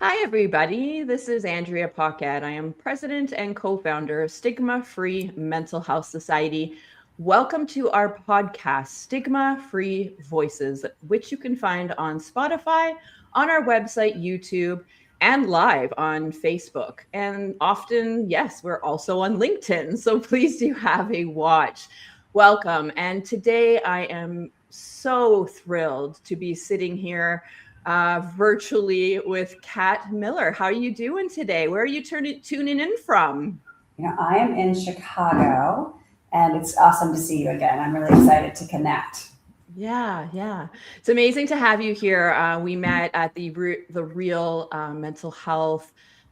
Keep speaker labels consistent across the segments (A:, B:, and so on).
A: Hi, everybody. This is Andrea Paquette. I am president and co-founder of Stigma-Free Mental Health Society. Welcome to our podcast, Stigma-Free Voices, which you can find on Spotify, on our website, YouTube, and live on Facebook. And often, yes, we're also on LinkedIn. So please do have a watch. Welcome. And today I am so thrilled to be sitting here virtually with Kat Miller. How are you doing today? Where are you tuning in from?
B: I am in Chicago, and it's awesome to see you again. I'm really excited to connect.
A: Yeah. It's amazing to have you here. We met at the Real Mental Health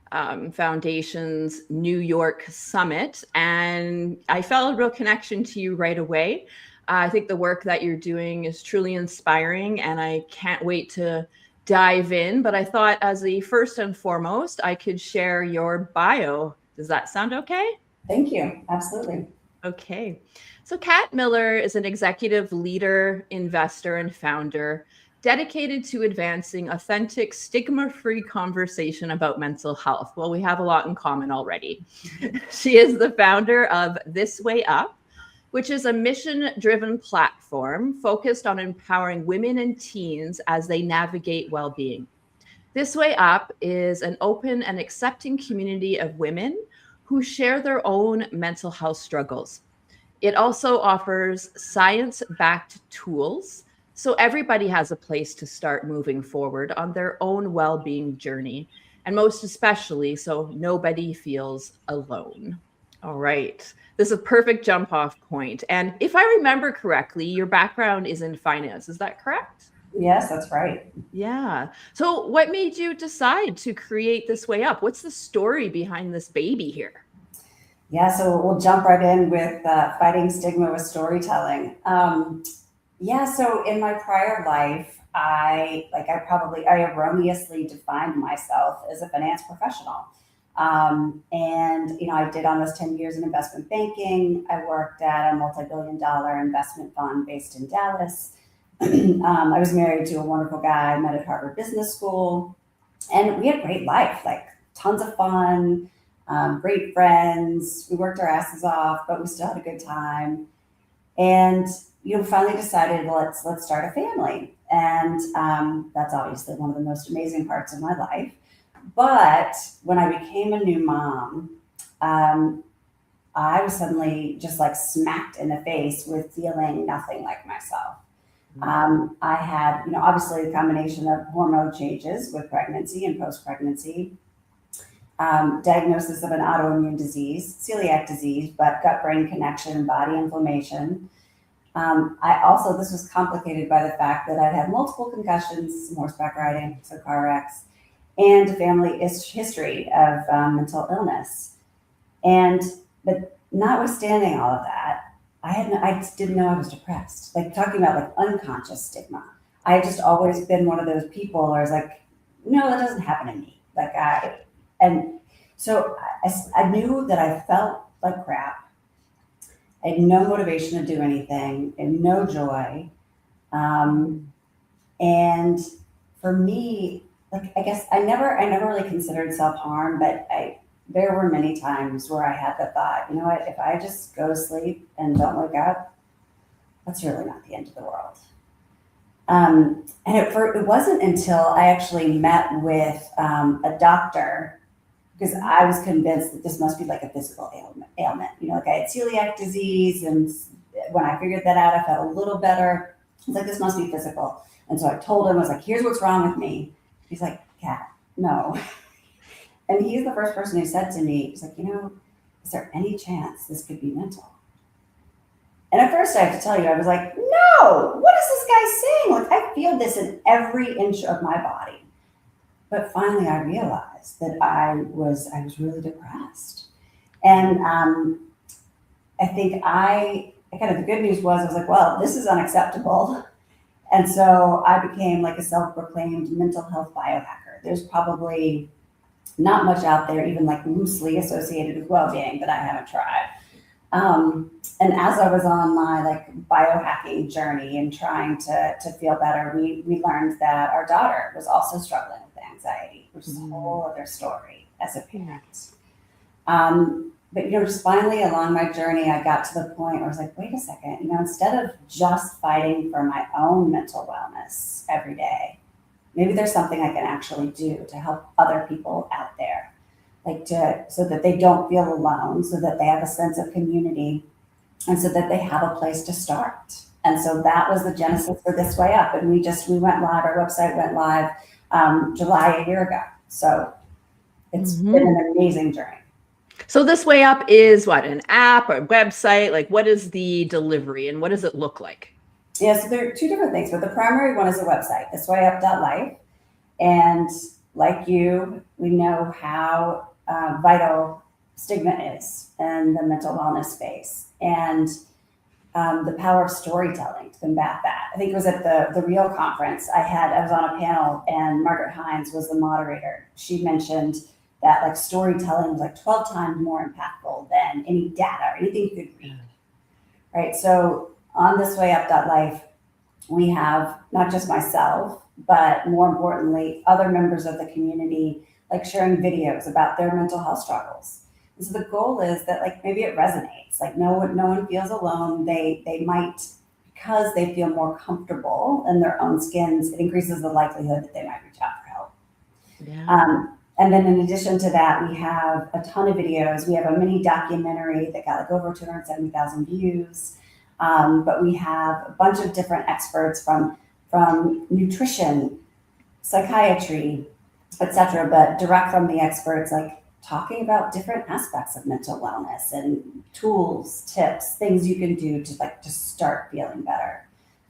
A: Foundation's New York Summit, and I felt a real connection to you right away. I think the work that you're doing is truly inspiring, and I can't wait to dive in. But I thought, as the first and foremost, I could share your bio. Does that sound okay?
B: Thank you. Absolutely.
A: Okay. So, Kat Miller is an executive leader, investor, and founder dedicated to advancing authentic, stigma free conversation about mental health. Well, we have a lot in common already. She is the founder of ThisWayUp, which is a mission driven platform focused on empowering women and teens as they navigate well being. ThisWayUp is an open and accepting community of women who share their own mental health struggles. It also offers science backed tools so everybody has a place to start moving forward on their own well being journey. And most especially, so nobody feels alone. All right. This is a perfect jump off point. And if I remember correctly, your background is in finance. Is that correct?
B: Yes, that's right.
A: Yeah. So, what made you decide to create ThisWayUp? What's the story behind this baby here?
B: Yeah, so we'll jump right in with fighting stigma with storytelling. So in my prior life, I erroneously defined myself as a finance professional. I did almost 10 years in investment banking. I worked at a multi-billion-dollar investment fund based in Dallas. I was married to a wonderful guy I met at Harvard Business School, and we had a great life, like tons of fun, great friends. We worked our asses off, but we still had a good time. And finally decided, well, let's start a family, and that's obviously one of the most amazing parts of my life. But when I became a new mom, um, I was suddenly just like smacked in the face with feeling nothing like myself. I had, obviously a combination of hormone changes with pregnancy and post-pregnancy, diagnosis of an autoimmune disease, celiac disease, but gut-brain connection and body inflammation. This was complicated by the fact that I'd had multiple concussions, some horseback riding, so car wrecks, and a family history of mental illness. But notwithstanding all of that, I just didn't know I was depressed. Like talking about like unconscious stigma. I had just always been one of those people where I was like, no, that doesn't happen to me. And so I knew that I felt like crap. I had no motivation to do anything and no joy. And for me, like I guess I never really considered self-harm, but there were many times where I had the thought, you know what, if I just go to sleep and don't wake up, that's really not the end of the world. It wasn't until I actually met with a doctor, because I was convinced that this must be like a physical ailment. Like I had celiac disease, and when I figured that out, I felt a little better. I was like, this must be physical. And so I told him, I was like, here's what's wrong with me. He's like, Kat, no. And he's the first person who said to me, he's like, is there any chance this could be mental? And at first, I have to tell you, I was like, no, what is this guy saying? Like, I feel this in every inch of my body. But finally, I realized that I was really depressed. And I think the good news was, I was like, well, this is unacceptable. And so I became like a self-proclaimed mental health biohacker. There's probably not much out there, even like loosely associated with well-being, that I haven't tried. And as I was on my like biohacking journey and trying to feel better, we learned that our daughter was also struggling with anxiety, which is a whole other story as a parent. But, just finally along my journey, I got to the point where I was like, wait a second, instead of just fighting for my own mental wellness every day, maybe there's something I can actually do to help other people out there, so that they don't feel alone, so that they have a sense of community, and so that they have a place to start. And so that was the genesis for This Way Up. And we went live, our website went live July a year ago. So it's been an amazing journey.
A: So This Way Up is what, an app or a website? Like, what is the delivery and what does it look like?
B: Yeah, so there are two different things, but the primary one is a website, thiswayup.life. And like you, we know how vital stigma is in the mental wellness space, and the power of storytelling to combat that. I think it was at the Real conference I was on a panel, and Margaret Hines was the moderator. She mentioned that storytelling was 12 times more impactful than any data or anything you could read. Right. So on thiswayup.life, we have not just myself, but more importantly, other members of the community, sharing videos about their mental health struggles. And so the goal is that maybe it resonates, no one feels alone. They might, because they feel more comfortable in their own skins, it increases the likelihood that they might reach out for help.
A: Yeah.
B: And then in addition to that, we have a ton of videos. We have a mini documentary that got over 270,000 views. But we have a bunch of different experts from nutrition, psychiatry, etc., but direct from the experts, talking about different aspects of mental wellness and tools, tips, things you can do to start feeling better.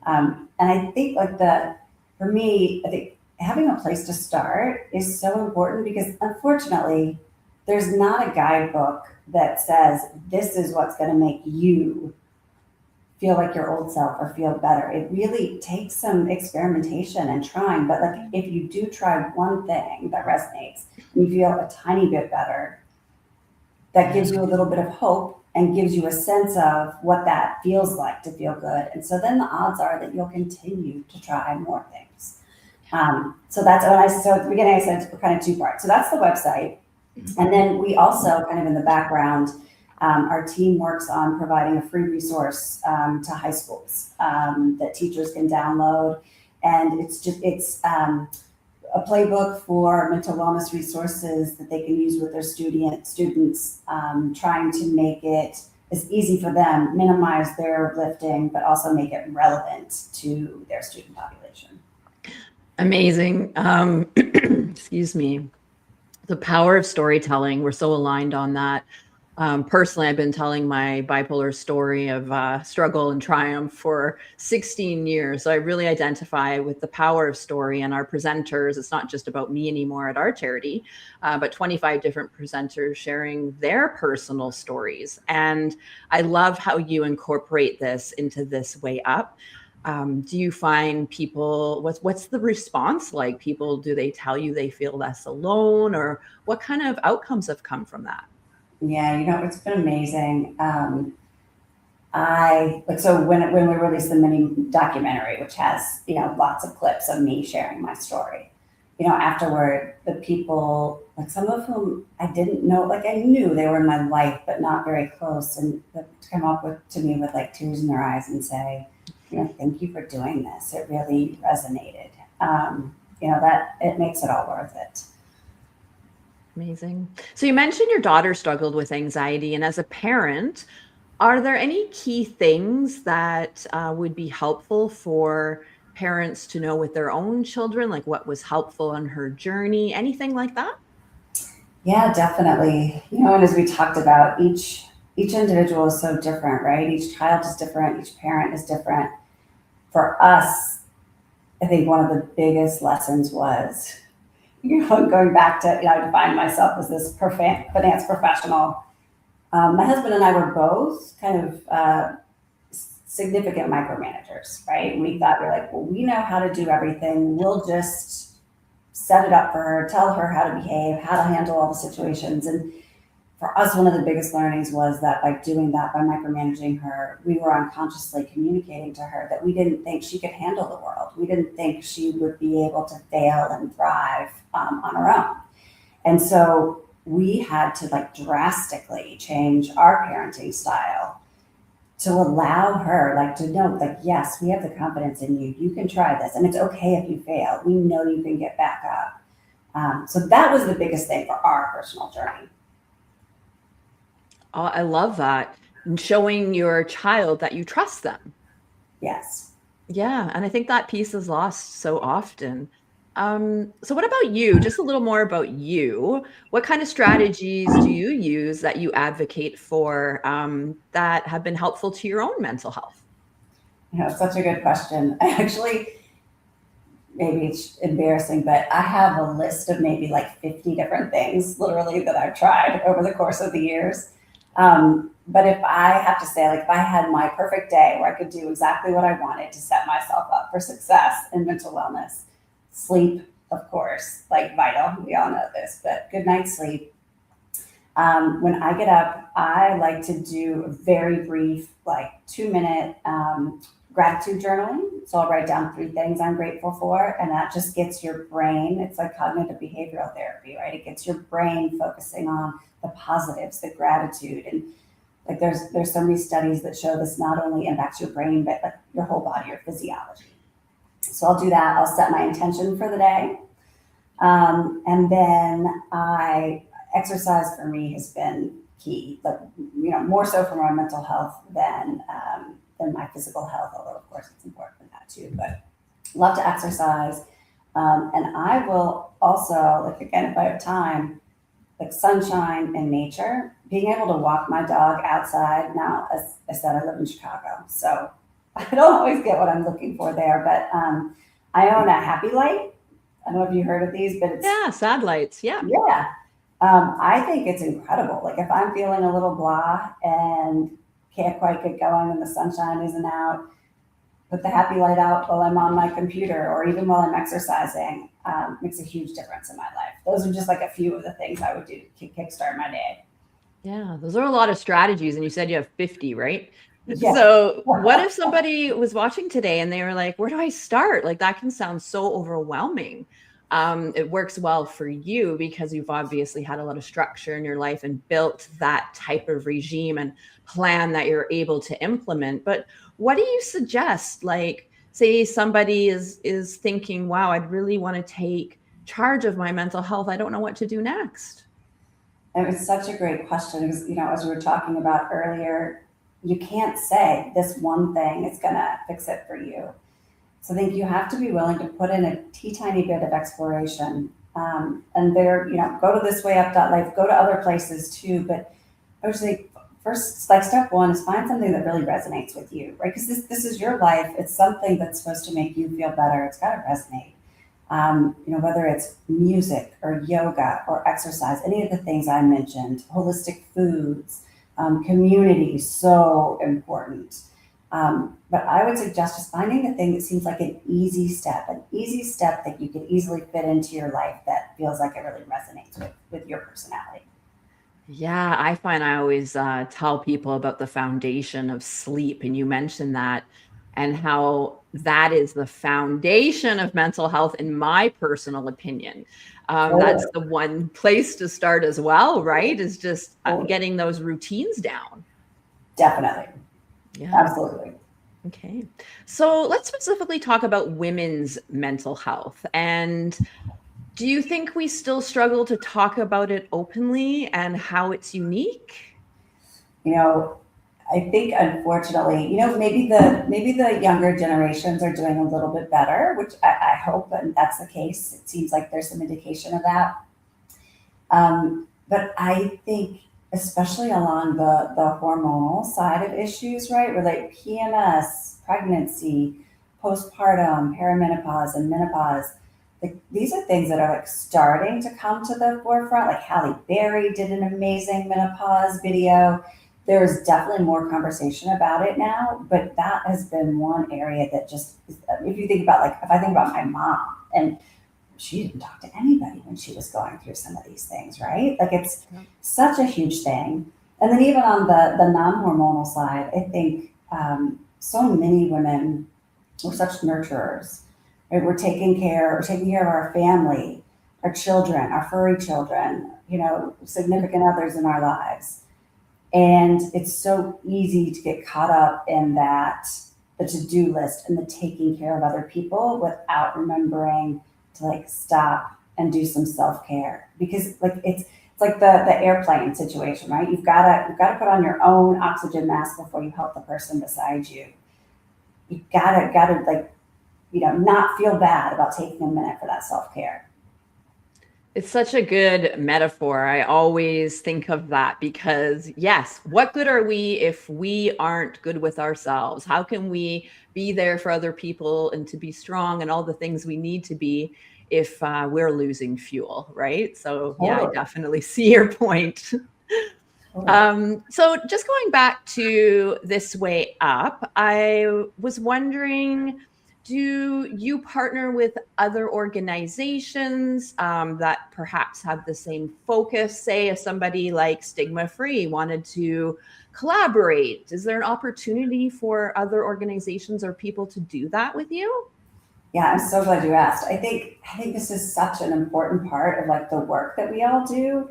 B: And I think for me, I think having a place to start is so important, because unfortunately, there's not a guidebook that says this is what's going to make you feel like your old self or feel better. It really takes some experimentation and trying. But if you do try one thing that resonates and you feel a tiny bit better, that gives you a little bit of hope and gives you a sense of what that feels like to feel good. And so then the odds are that you'll continue to try more things. So that's so at the beginning I said it's kind of two parts. So that's the website. And then we also kind of in the background, our team works on providing a free resource to high schools that teachers can download. And it's a playbook for mental wellness resources that they can use with their students, trying to make it as easy for them, minimize their lifting, but also make it relevant to their student population.
A: Amazing. Excuse me. The power of storytelling. We're so aligned on that. Personally, I've been telling my bipolar story of struggle and triumph for 16 years. So I really identify with the power of story, and our presenters. It's not just about me anymore at our charity, but 25 different presenters sharing their personal stories. And I love how you incorporate this into This Way Up. Do you find people, what's the response like? People, do they tell you they feel less alone, or what kind of outcomes have come from that?
B: Yeah, it's been amazing. So when we released the mini documentary, which has, lots of clips of me sharing my story, afterward, the people, some of whom I didn't know, I knew they were in my life, but not very close, and to come up to me with tears in their eyes and say, thank you for doing this. It really resonated. That it makes it all worth it.
A: Amazing. So you mentioned your daughter struggled with anxiety, and as a parent, are there any key things that would be helpful for parents to know with their own children, like what was helpful on her journey, anything like that?
B: Yeah, definitely. And as we talked about, each individual is so different, right? Each child is different. Each parent is different. For us, I think one of the biggest lessons was, going back to, I defined myself as this finance professional. My husband and I were both kind of significant micromanagers, right? We thought, we know how to do everything. We'll just set it up for her, tell her how to behave, how to handle all the situations. And for us, one of the biggest learnings was that by doing that, by micromanaging her, we were unconsciously communicating to her that we didn't think she could handle the world. We didn't think she would be able to fail and thrive on her own. And so we had to like drastically change our parenting style to allow her like to know like, yes, we have the confidence in you. You can try this and it's okay if you fail. We know you can get back up. So that was the biggest thing for our personal journey.
A: Oh, I love that. And showing your child that you trust them.
B: Yes.
A: Yeah, and I think that piece is lost so often. So what about you? Just a little more about you. What kind of strategies do you use that you advocate for that have been helpful to your own mental health?
B: It's such a good question. I actually, maybe it's embarrassing, but I have a list of maybe like 50 different things literally that I've tried over the course of the years. But if I have to say, like, if I had my perfect day where I could do exactly what I wanted to set myself up for success in mental wellness, sleep, of course, like vital. We all know this, but good night's sleep. When I get up, I like to do a very brief, like 2 minute gratitude journaling. So I'll write down 3 things I'm grateful for, and that just gets your brain, it's like cognitive behavioral therapy, right? It gets your brain focusing on the positives, the gratitude. And like there's so many studies that show this not only impacts your brain, but like your whole body, your physiology. So I'll do that. I'll set my intention for the day. And then exercise for me has been key, but more so for my mental health than my physical health, although of course it's important for that too, but love to exercise. And I will also, like, again, if I have time, like sunshine and nature, being able to walk my dog outside. Now, as I said, I live in Chicago, so I don't always get what I'm looking for there, but I own a Happy Light. I don't know if you heard of these, but it's
A: Sad lights. Yeah.
B: yeah. I think it's incredible. Like if I'm feeling a little blah and can't quite get going and the sunshine isn't out, put the Happy Light out while I'm on my computer or even while I'm exercising, makes a huge difference in my life. Those are just like a few of the things I would do to kickstart my day.
A: Yeah, those are a lot of strategies. And you said you have 50, right?
B: Yeah.
A: So what if somebody was watching today and they were like, where do I start? Like that can sound so overwhelming. It works well for you because you've obviously had a lot of structure in your life and built that type of regime and plan that you're able to implement. But what do you suggest? Like, say somebody is thinking, wow, I'd really want to take charge of my mental health. I don't know what to do next.
B: It was such a great question because, as we were talking about earlier, you can't say this one thing is going to fix it for you. So I think you have to be willing to put in a tiny bit of exploration. And there, go to ThisWayUp.life, go to other places too. But I would say first, like step one is find something that really resonates with you, right? Because this is your life. It's something that's supposed to make you feel better. It's got to resonate. Whether it's music or yoga or exercise, any of the things I mentioned, holistic foods, community, so important. But I would suggest just finding the thing that seems like an easy step that you could easily fit into your life that feels like it really resonates with your personality.
A: Yeah, I find I always tell people about the foundation of sleep. And you mentioned that and how that is the foundation of mental health, in my personal opinion. That's the one place to start as well, right? Is just getting those routines down.
B: Definitely.
A: Yeah.
B: Absolutely.
A: Okay. So let's specifically talk about women's mental health. And do you think we still struggle to talk about it openly and how it's unique?
B: I think unfortunately, maybe the younger generations are doing a little bit better, which I hope, and that's the case. It seems like there's some indication of that. But I think, especially along the hormonal side of issues, right, where like PMS, pregnancy, postpartum, perimenopause, and menopause, like these are things that are like starting to come to the forefront. Like Halle Berry did an amazing menopause video. There's definitely more conversation about it now, but that has been one area that just, if you think about, like, if I think about my mom, and she didn't talk to anybody when she was going through some of these things, right? Like it's such a huge thing. And then even on the non-hormonal side, I think so many women were such nurturers, right? We're taking care of our family. our children, our furry children, significant others in our lives. And it's so easy to get caught up in the to-do list and the taking care of other people without remembering to like stop and do some self-care, because like it's like the airplane situation, right? You've got to put on your own oxygen mask before you help the person beside you. You gotta like, not feel bad about taking a minute for that self-care.
A: It's such a good metaphor. I always think of that because, yes, what good are we if we aren't good with ourselves? How can we be there for other people and to be strong and all the things we need to be if we're losing fuel, right? So, yeah, I
B: Totally.
A: definitely see your point. So just going back to This Way Up, I was wondering, do you partner with other organizations that perhaps have the same focus? Say if somebody like Stigma-Free wanted to collaborate, is there an opportunity for other organizations or people to do that with you?
B: Yeah, I'm so glad you asked. I think this is such an important part of like the work that we all do.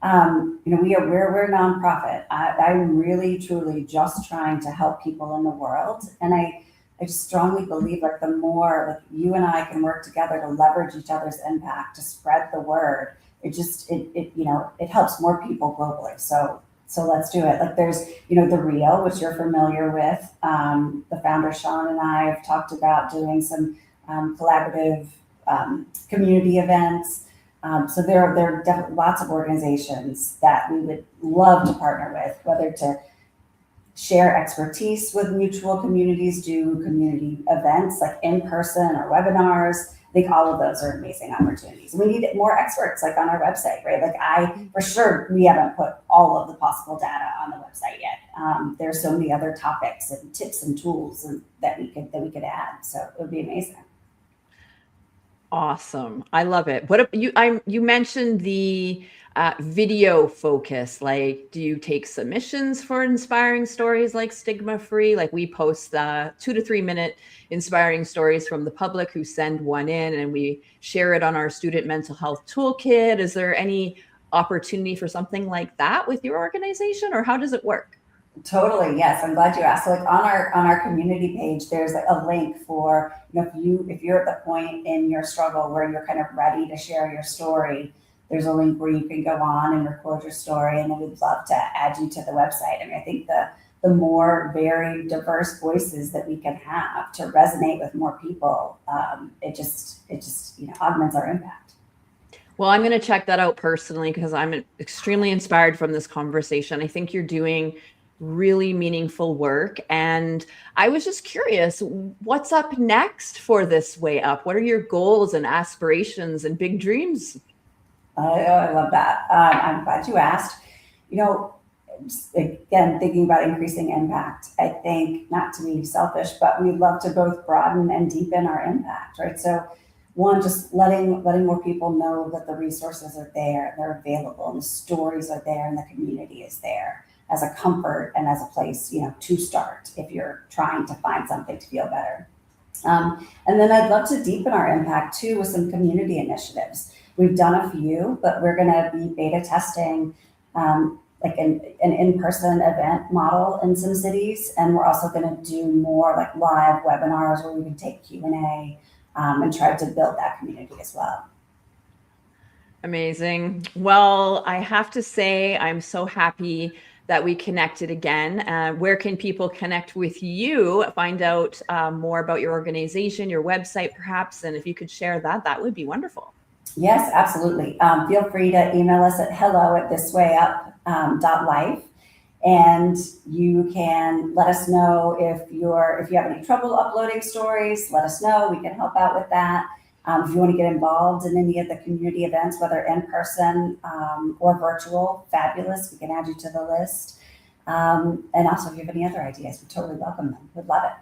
B: We're a nonprofit. I'm really truly just trying to help people in the world, and I just strongly believe like the more like you and I can work together to leverage each other's impact to spread the word, it helps more people globally. So let's do it. Like there's the Rio, which you're familiar with. The founder Sean and I have talked about doing some collaborative community events. So there are definitely lots of organizations that we would love to partner with, whether to share expertise with mutual communities, do community events like in person or webinars. I think all of those are amazing opportunities. We need more experts like on our website, right? Like for sure, we haven't put all of the possible data on the website yet. There's so many other topics and tips and tools that we could add. So it would be amazing.
A: Awesome. I love it. What you mentioned the video focus. Like, do you take submissions for inspiring stories like Stigma-Free? Like we post 2 to 3 minute inspiring stories from the public who send one in and we share it on our student mental health toolkit. Is there any opportunity for something like that with your organization, or how does it work?
B: Totally. Yes. I'm glad you asked. So like on our community page, there's like a link for, if you're at the point in your struggle where you're kind of ready to share your story, there's a link where you can go on and record your story. And then we'd love to add you to the website. I mean, I think the more very diverse voices that we can have to resonate with more people, it just augments our impact.
A: Well, I'm going to check that out personally because I'm extremely inspired from this conversation. I think you're doing really meaningful work. And I was just curious, what's up next for This Way Up? What are your goals and aspirations and big dreams?
B: I love that. I'm glad you asked. Again, thinking about increasing impact, I think, not to be selfish, but we'd love to both broaden and deepen our impact, right? So one, just letting more people know that the resources are there, they're available, and the stories are there, and the community is there as a comfort and as a place, to start if you're trying to find something to feel better. And then I'd love to deepen our impact too with some community initiatives. We've done a few, but we're going to be beta testing like an in-person event model in some cities. And we're also going to do more like live webinars where we can take Q&A and try to build that community as well.
A: Amazing. Well, I have to say, I'm so happy that we connected again. Where can people connect with you, find out more about your organization, your website perhaps, and if you could share that, that would be wonderful.
B: Yes, absolutely. Feel free to email us at hello@thiswayup.life. And you can let us know if you have any trouble uploading stories, let us know. We can help out with that. If you want to get involved in any of the community events, whether in person or virtual, fabulous. We can add you to the list. And also, if you have any other ideas, we totally welcome them. We'd love it.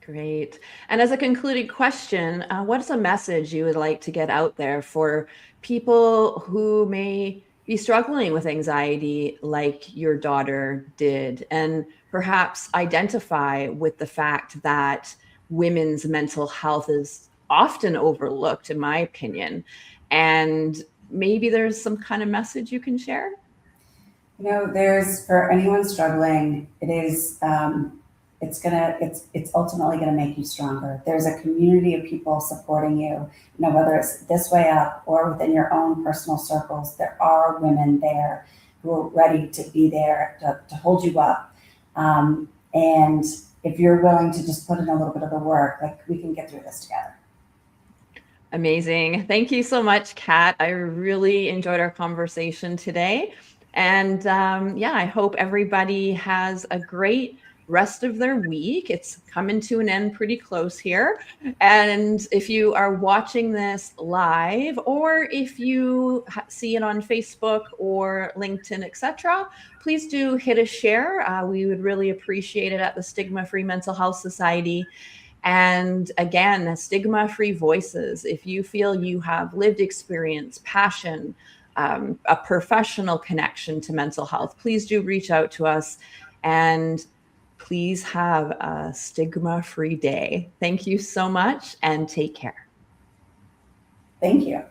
A: Great. And as a concluding question, what is a message you would like to get out there for people who may be struggling with anxiety like your daughter did, and perhaps identify with the fact that women's mental health is often overlooked, in my opinion, And maybe there's some kind of message you can share?
B: You know, there's, for anyone struggling, it is, it's ultimately gonna make you stronger. There's a community of people supporting you, you know, whether it's This Way Up or within your own personal circles, there are women there who are ready to be there to hold you up. And if you're willing to just put in a little bit of the work, like, we can get through this together.
A: Amazing. Thank you so much, Kat. I really enjoyed our conversation today. And yeah, I hope everybody has a great rest of their week. It's coming to an end pretty close here. And if you are watching this live, or if you see it on Facebook or LinkedIn, etc., please do hit a share. We would really appreciate it at the Stigma-Free Mental Health Society. And again, stigma-free voices. If you feel you have lived experience, passion, a professional connection to mental health, please do reach out to us, and please have a stigma-free day. Thank you so much, and take care.
B: Thank you.